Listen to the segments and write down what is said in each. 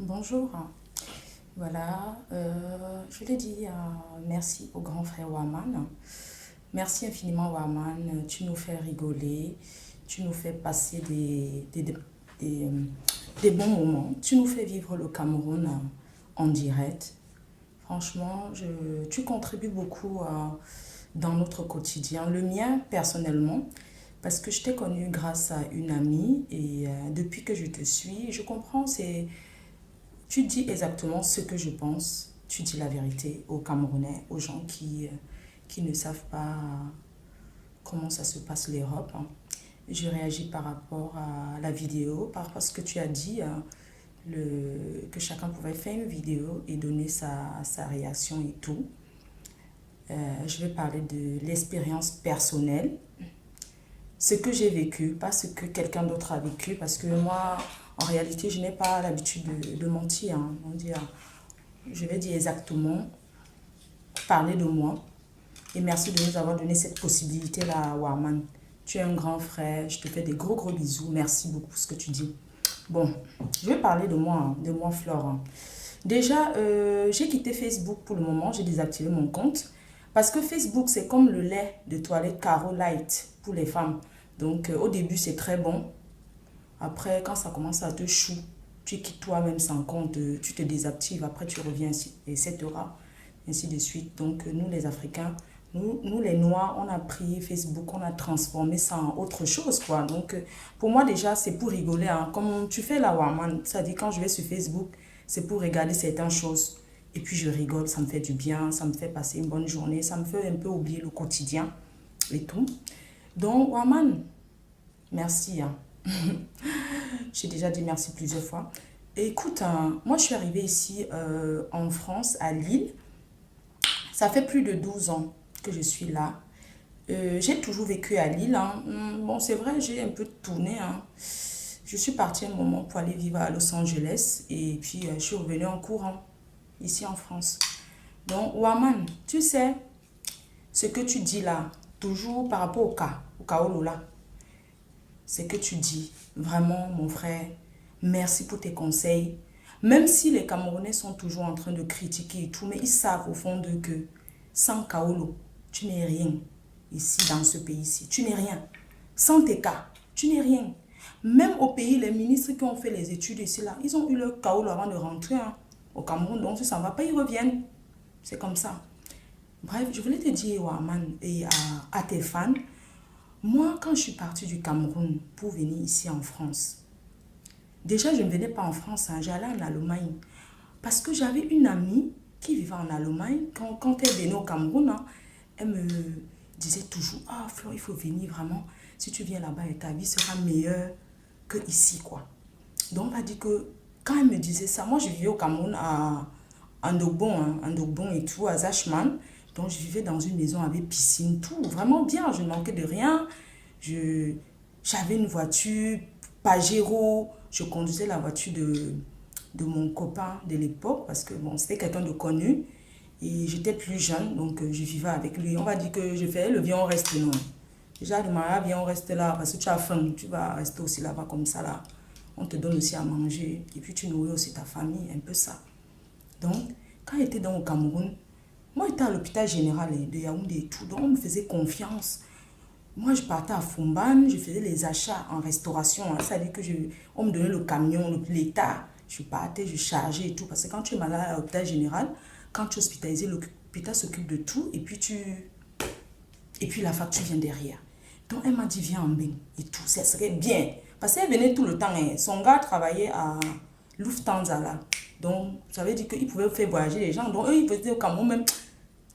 Bonjour. Voilà, je l'ai dit, merci au grand frère Waman. Merci infiniment Waman, tu nous fais rigoler, tu nous fais passer des, euh, des bons moments, tu nous fais vivre le Cameroun en direct. Franchement, tu contribues beaucoup dans notre quotidien, le mien personnellement, parce que je t'ai connu grâce à une amie et depuis que je te suis, je comprends, tu dis exactement ce que je pense. Tu dis la vérité aux Camerounais, aux gens qui ne savent pas comment ça se passe l'Europe, hein. Je réagis par rapport à la vidéo, par rapport à ce que tu as dit, que chacun pouvait faire une vidéo et donner sa réaction et tout. Je vais parler de l'expérience personnelle, ce que j'ai vécu, pas ce que quelqu'un d'autre a vécu, parce que moi, en réalité, je n'ai pas l'habitude de mentir, hein. On dit, je vais dire exactement, parler de moi. Et merci de nous avoir donné cette possibilité-là, Warman. Tu es un grand frère, je te fais des gros gros bisous. Merci beaucoup pour ce que tu dis. Bon, je vais parler de moi, hein, de moi, Florent. Déjà, j'ai quitté Facebook pour le moment, j'ai désactivé mon compte. Parce que Facebook, c'est comme le lait de toilette Caro Light pour les femmes. Donc, au début, c'est très bon. Après, quand ça commence à te chou, tu quittes toi-même sans compte, tu te désactives, après tu reviens, etc. Ainsi de suite. Donc, nous les Africains, nous les Noirs, on a pris Facebook, on a transformé ça en autre chose, quoi. Donc, pour moi, déjà, c'est pour rigoler, hein. Comme tu fais la Waman, ça dit quand je vais sur Facebook, c'est pour regarder certaines choses. Et puis, je rigole, ça me fait du bien, ça me fait passer une bonne journée, ça me fait un peu oublier le quotidien et tout. Donc, Waman, merci, hein. J'ai déjà dit merci plusieurs fois. Et écoute, hein, moi je suis arrivée ici en France, à Lille. Ça fait plus de 12 ans que je suis là. J'ai toujours vécu à Lille, hein. Bon, c'est vrai, j'ai un peu tourné, hein. Je suis partie un moment pour aller vivre à Los Angeles et puis je suis revenue en courant ici en France. Donc, Waman, tu sais, ce que tu dis là, toujours par rapport au cas où là, c'est que tu dis. Vraiment, mon frère, merci pour tes conseils. Même si les Camerounais sont toujours en train de critiquer et tout, mais ils savent au fond d'eux que sans Kaolo, tu n'es rien ici, dans ce pays-ci. Tu n'es rien. Sans tes cas, tu n'es rien. Même au pays, les ministres qui ont fait les études ici, là, ils ont eu leur Kaolo avant de rentrer, hein, au Cameroun. Donc, si ça ne va pas, ils reviennent. C'est comme ça. Bref, je voulais te dire, Waman, et à tes fans, moi, quand je suis partie du Cameroun pour venir ici en France, déjà, je ne venais pas en France, hein, j'allais en Allemagne. Parce que j'avais une amie qui vivait en Allemagne. Quand elle venait au Cameroun, hein, elle me disait toujours, ah, Flo, il faut venir vraiment. Si tu viens là-bas, ta vie sera meilleure que ici, quoi. Donc, on va dire que quand elle me disait ça, moi, je vivais au Cameroun à Andogbon, hein, Andogbon et tout, à Zachman. Donc, je vivais dans une maison avec piscine, tout. Vraiment bien, je ne manquais de rien. Je, J'avais une voiture Pajero. Je conduisais la voiture de mon copain de l'époque parce que, bon, c'était quelqu'un de connu. Et j'étais plus jeune, donc je vivais avec lui. On va dire que je faisais le viens, on reste, non. Déjà, de mariage, viens, on reste là parce que tu as faim. Tu vas rester aussi là-bas comme ça, là. On te donne aussi à manger. Et puis, tu nourris aussi ta famille, un peu ça. Donc, quand j'étais dans au Cameroun, moi, j'étais à l'hôpital général de Yaoundé et tout. Donc, on me faisait confiance. Moi, je partais à Fumban, je faisais les achats en restauration, hein. C'est-à-dire que on me donnait le camion, l'état. Je partais, je chargeais et tout. Parce que quand tu es malade à l'hôpital général, quand tu es hospitalisé, l'hôpital s'occupe de tout. Et puis la facture vient derrière. Donc, elle m'a dit, viens en bain et tout. Ça serait bien. Parce qu'elle venait tout le temps, hein. Son gars travaillait à Lufthansa là. Donc, ça veut dire qu'il pouvait faire voyager les gens. Donc, eux, ils faisaient au Cameroun même,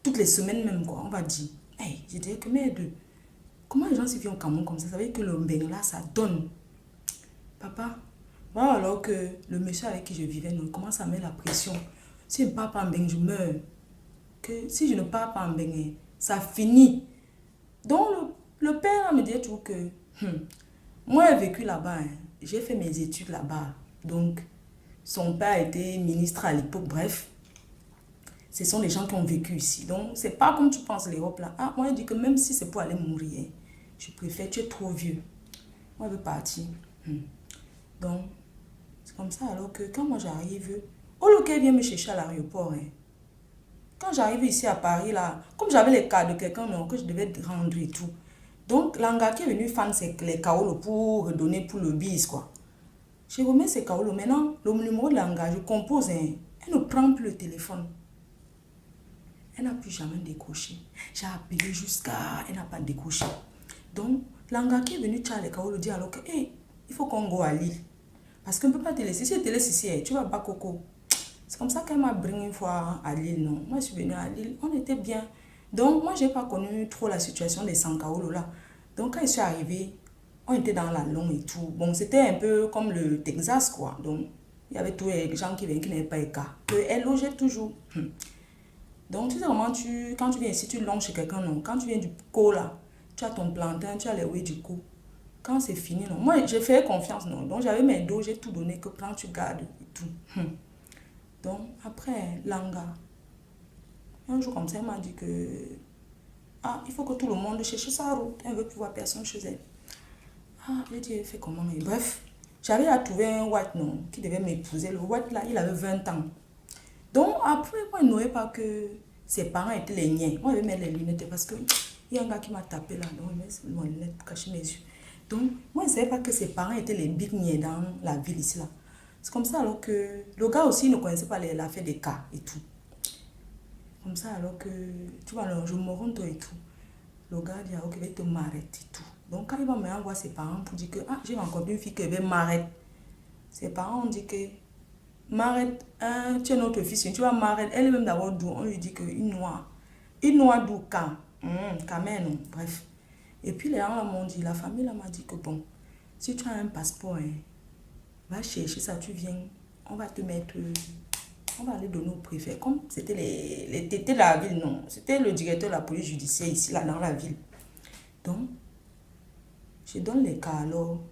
toutes les semaines même, quoi. On va dire. Hey, j'ai dit que merde. Comment les gens s'y viennent au Cameroun comme ça? Ça veut dire que le mbeng là, ça donne. Papa, voilà alors que le monsieur avec qui je vivais nous commence à mettre la pression. Si je ne parle pas en mbeng, je meurs. Que si je ne parle pas en mbeng, ça finit. Donc le père me dit tout que moi j'ai vécu là-bas, hein. J'ai fait mes études là-bas. Donc son père était ministre à l'époque, bref. Ce sont les gens qui ont vécu ici. Donc c'est pas comme tu penses l'Europe là. Ah, moi je dis que même si c'est pour aller mourir, hein, je préfère, tu es trop vieux. Moi je veux partir. Donc C'est comme ça alors que quand moi j'arrive, au lieu qu'elle vienne me chercher à l'aéroport, hein, quand j'arrive ici à Paris, là, comme j'avais les cas de quelqu'un que je devais rendre et tout, donc l'anga qui est venu faire les kaolos pour redonner pour le bis, quoi. Je remets ces kaolos. Maintenant, le numéro de l'anga, je compose, hein, elle ne prend plus le téléphone. Elle n'a plus jamais décroché. J'ai appelé jusqu'à... Elle n'a pas décroché. Donc, l'anga qui est venu tchar les kaolos dit alors que, hey, il faut qu'on go à Lille. Parce qu'on ne peut pas te laisser. Si tu te laisses ici, tu vas pas coco. C'est comme ça qu'elle m'a bring une fois à Lille, non. Moi, je suis venue à Lille, on était bien. Donc, moi, je n'ai pas connu trop la situation des Sankaolo là. Donc, quand je suis arrivée, on était dans la longue et tout. Bon, c'était un peu comme le Texas, quoi. Donc, il y avait tous les gens qui venaient qui n'avaient pas de cas. Elle logeait toujours. Donc, tu sais comment quand tu viens ici, tu longes chez quelqu'un, non. Quand tu viens du co, là, tu as ton plantain, tu as les oui du co. Quand c'est fini, non. Moi, j'ai fait confiance, non. Donc, j'avais mes dos, j'ai tout donné, que prends, tu gardes et tout. Donc, après, l'anga, un jour comme ça, elle m'a dit que ah, il faut que tout le monde cherche sa route. Elle ne veut plus voir personne chez elle. Ah, j'ai dit, elle fait comment? Et bref, j'avais à trouver un white, non, qui devait m'épouser. Le white, là, il avait 20 ans. Donc, après, moi, je ne savais pas que ses parents étaient les niens. Moi, je vais mettre les lunettes parce que il y a un gars qui m'a tapé là. Donc, je mets mes lunettes pour cacher mes yeux. Donc, moi, je ne savais pas que ses parents étaient les big niais dans la ville ici, là. C'est comme ça alors que le gars aussi ne connaissait pas l'affaire des cas et tout. Comme ça alors que, tu vois, alors, je me rends et tout. Le gars dit, ah, ok, il va te m'arrêter et tout. Donc quand il va m'envoyer ses parents pour dire que, ah, j'ai rencontré une fille qui va m'arrêter. Ses parents ont dit que, m'arrête, hein, tu es notre fils, tu vas m'arrêter. Elle est même d'abord d'où, on lui dit que une noire. Une noire d'où, quand même, non, bref. Et puis les gens m'ont dit, la famille m'a dit que bon, si tu as un passeport, hein, va chercher ça, tu viens, on va te mettre, on va aller donner au préfet. Comme c'était les tétés de la ville, non, c'était le directeur de la police judiciaire ici, là, dans la ville. Donc, je donne les cas alors.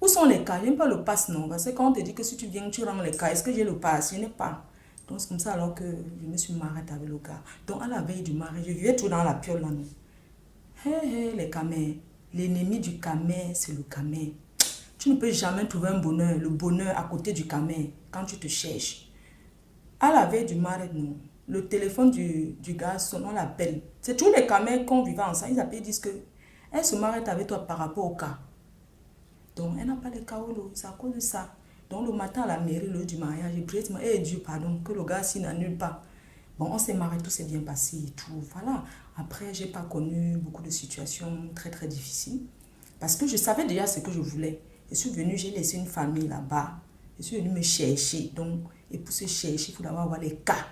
Où sont les cas? Je n'ai pas le pass, non. Parce que quand on te dit que si tu viens, tu rends les cas, est-ce que j'ai le pass? Je n'ai pas. Donc, c'est comme ça alors que je me suis mariée avec le gars. Donc, à la veille du mariage, je vivais tout dans la piole, là, non. Hé, hé, les camés. L'ennemi du camé, c'est le camé. Tu ne peux jamais trouver un bonheur, le bonheur à côté du camé, quand tu te cherches. À la veille du mariage, non. Le téléphone du gars sonne, on l'appelle. C'est tous les camés qu'on vivait ensemble. Ils appellent, ils disent que elle se marie avec toi par rapport au cas. Donc, elle n'a pas de kaolo, c'est à cause de ça. Donc, le matin à la mairie, le jour du mariage, j'ai prié, eh Dieu, pardon, que le gars s'y n'annule pas. Bon, on s'est marié, tout s'est bien passé et tout. Voilà. Après, j'ai pas connu beaucoup de situations très, très difficiles. Parce que je savais déjà ce que je voulais. Je suis venue, j'ai laissé une famille là-bas. Je suis venue me chercher. Donc, et pour se chercher, il faut d'abord avoir les cas.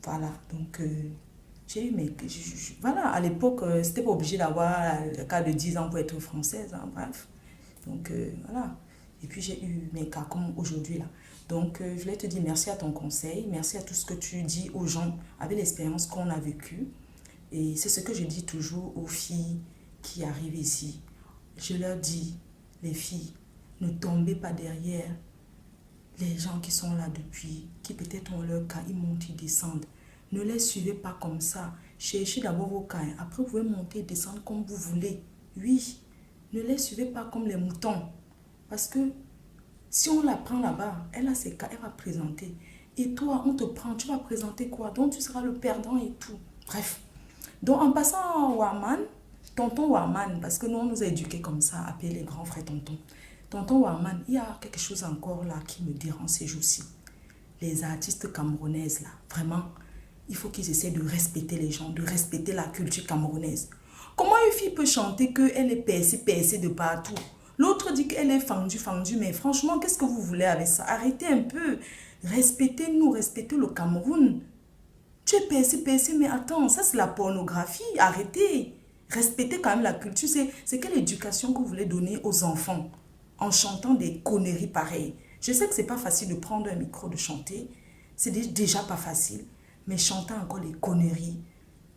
Voilà. Donc, j'ai eu mes... voilà, à l'époque, c'était pas obligé d'avoir le cas de 10 ans pour être française. Hein, bref. Donc, voilà. Et puis, j'ai eu mes cas comme aujourd'hui, là. Donc, je voulais te dire merci à ton conseil. Merci à tout ce que tu dis aux gens avec l'expérience qu'on a vécue. Et c'est ce que je dis toujours aux filles qui arrivent ici. Je leur dis, les filles, ne tombez pas derrière les gens qui sont là depuis, qui peut-être ont leur cas, ils montent, ils descendent. Ne les suivez pas comme ça. Cherchez d'abord vos cas. Après, vous pouvez monter et descendre comme vous voulez. Oui, ne les suivez pas comme les moutons. Parce que si on la prend là-bas, elle a ses cas, elle va présenter. Et toi, on te prend, tu vas présenter quoi? Donc, tu seras le perdant et tout. Bref. Donc, en passant à Warman, tonton Warman, parce que nous, on nous a éduqués comme ça, appeler les grands frères tonton. Tonton Warman, il y a quelque chose encore là qui me dérange ces jours-ci. Les artistes camerounaises, là, vraiment, il faut qu'ils essaient de respecter les gens, de respecter la culture camerounaise. Comment une fille peut chanter qu'elle est percée de partout? L'autre dit qu'elle est fendue, mais franchement, qu'est-ce que vous voulez avec ça? Arrêtez un peu, respectez-nous, respectez le Cameroun. Tu es percé, mais attends, ça c'est la pornographie, arrêtez. Respectez quand même la culture, c'est quelle éducation que vous voulez donner aux enfants en chantant des conneries pareilles? Je sais que c'est pas facile de prendre un micro, de chanter, c'est déjà pas facile, mais chanter encore les conneries,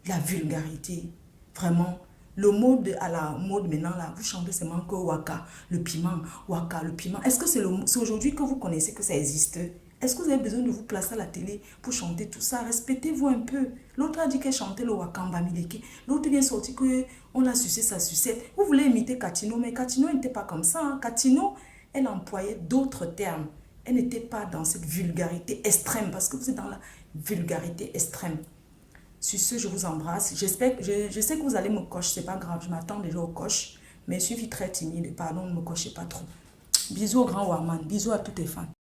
la vulgarité, vraiment, le mode à la mode maintenant là, vous chantez seulement que waka, le piment, waka, le piment. Est-ce que c'est aujourd'hui que vous connaissez que ça existe? Est-ce que vous avez besoin de vous placer à la télé pour chanter tout ça? Respectez-vous un peu. L'autre a dit qu'elle chantait le wakamba mileke. L'autre vient sortir qu'on a sucé sa sucette. Vous voulez imiter Katino, mais Katino n'était pas comme ça. Hein. Katino, elle employait d'autres termes. Elle n'était pas dans cette vulgarité extrême, parce que vous êtes dans la vulgarité extrême. Sur ce, je vous embrasse. J'espère, je sais que vous allez me cocher, c'est pas grave, je m'attends déjà au coche, mais je suis très timide, pardon, ne me cochez pas trop. Bisous au grand Warman, bisous à tous tes fans.